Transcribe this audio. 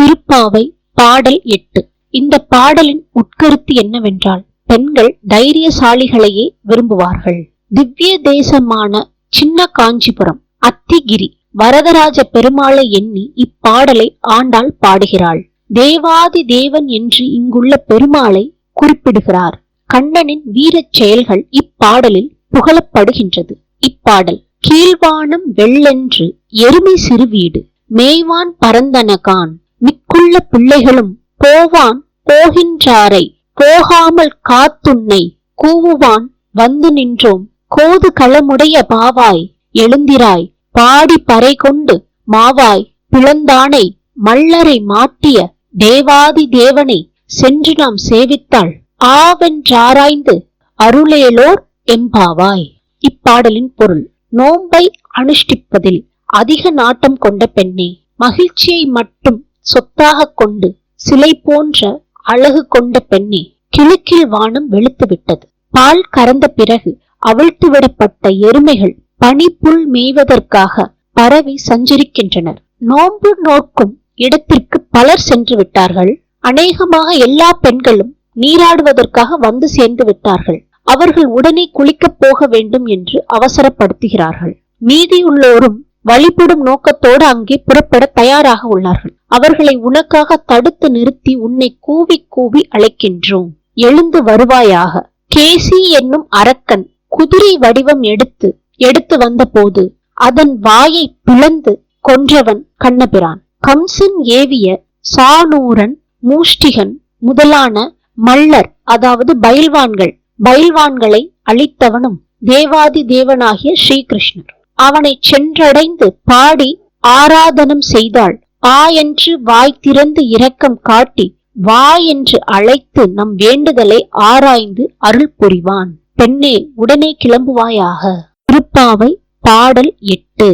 திருப்பாவை பாடல் 8. இந்த பாடலின் உட்கருத்து என்னவென்றால், பெண்கள் தைரியசாலிகளையே விரும்புவார்கள். திவ்ய தேசமான சின்ன காஞ்சிபுரம் அத்திகிரி வரதராஜ பெருமாளை எண்ணி இப்பாடலை ஆண்டாள் பாடுகிறாள். தேவாதி தேவன் என்று இங்குள்ள பெருமாளை குறிப்பிடுகிறார். கண்ணனின் வீரச் செயல்கள் இப்பாடலில் புகழப்படுகின்றது. இப்பாடல்: கீழ்வானம் வெள்ளென்று எருமை சிறு வீடு மேய்வான் பரந்தனகான் மிக்குள்ள பிள்ளைகளும் போவான் போகின்றாரை போகாமல் காத்துன்னை கூவுவான் வந்து நின்றோம் கோது களமுடைய பாவாய் எழுந்திராய் பாடி பறை கொண்டு மாவாய் பிளந்தானை மல்லரை மாட்டிய தேவாதி தேவனை சென்று நாம் சேவித்தாள் ஆவென்றாராய்ந்து அருளேலோர் எம்பாவாய். இப்பாடலின் பொருள்: நோன்பை அனுஷ்டிப்பதில் அதிக நாட்டம் கொண்ட பெண்ணே, மகிழ்ச்சியை மட்டும் சொத்தாக கொண்டு சிலை போன்ற அழகு கொண்ட பெண்ணே, கிழக்கில் வானம் வெளுத்துவிட்டது. பால் கறந்த பிறகு அவிழ்த்து விடப்பட்ட எருமைகள் பனிப்புல் மேய்வதற்காக பரவி சஞ்சரிக்கின்றனர். நோன்பு நோக்கும் இடத்திற்கு பலர் சென்று விட்டார்கள். அநேகமாக எல்லா பெண்களும் நீராடுவதற்காக வந்து சேர்ந்து விட்டார்கள். அவர்கள் உடனே குளிக்கப் போக வேண்டும் என்று அவசரப்படுத்துகிறார்கள். மீதியுள்ளோரும் வழிபடும் நோக்கத்தோடு அங்கே புறப்பட தயாராக உள்ளார்கள். அவர்களை உனக்காக தடுத்து நிறுத்தி உன்னை கூவி கூவி அழைக்கின்றோம், எழுந்து வருவாயாக. கேசி என்னும் அரக்கன் குதிரை வடிவம் எடுத்து வந்த போது அதன் வாயை பிளந்து கொன்றவன் கண்ணபிரான். கம்சன் ஏவிய சானூரன் மூஷ்டிகன் முதலான மல்லர், அதாவது பயில்வான்களை அழித்தவனும் தேவாதி தேவனாகிய ஸ்ரீகிருஷ்ணர். அவனை சென்றடைந்து பாடி ஆராதனம் செய்தாள். ஆ என்று வாய் திறந்து இரக்கம் காட்டி வா என்று அழைத்து நம் வேண்டுதலை ஆராய்ந்து அருள் புரிவான். பெண்ணே, உடனே கிளம்புவாயாக. திருப்பாவை பாடல் 8.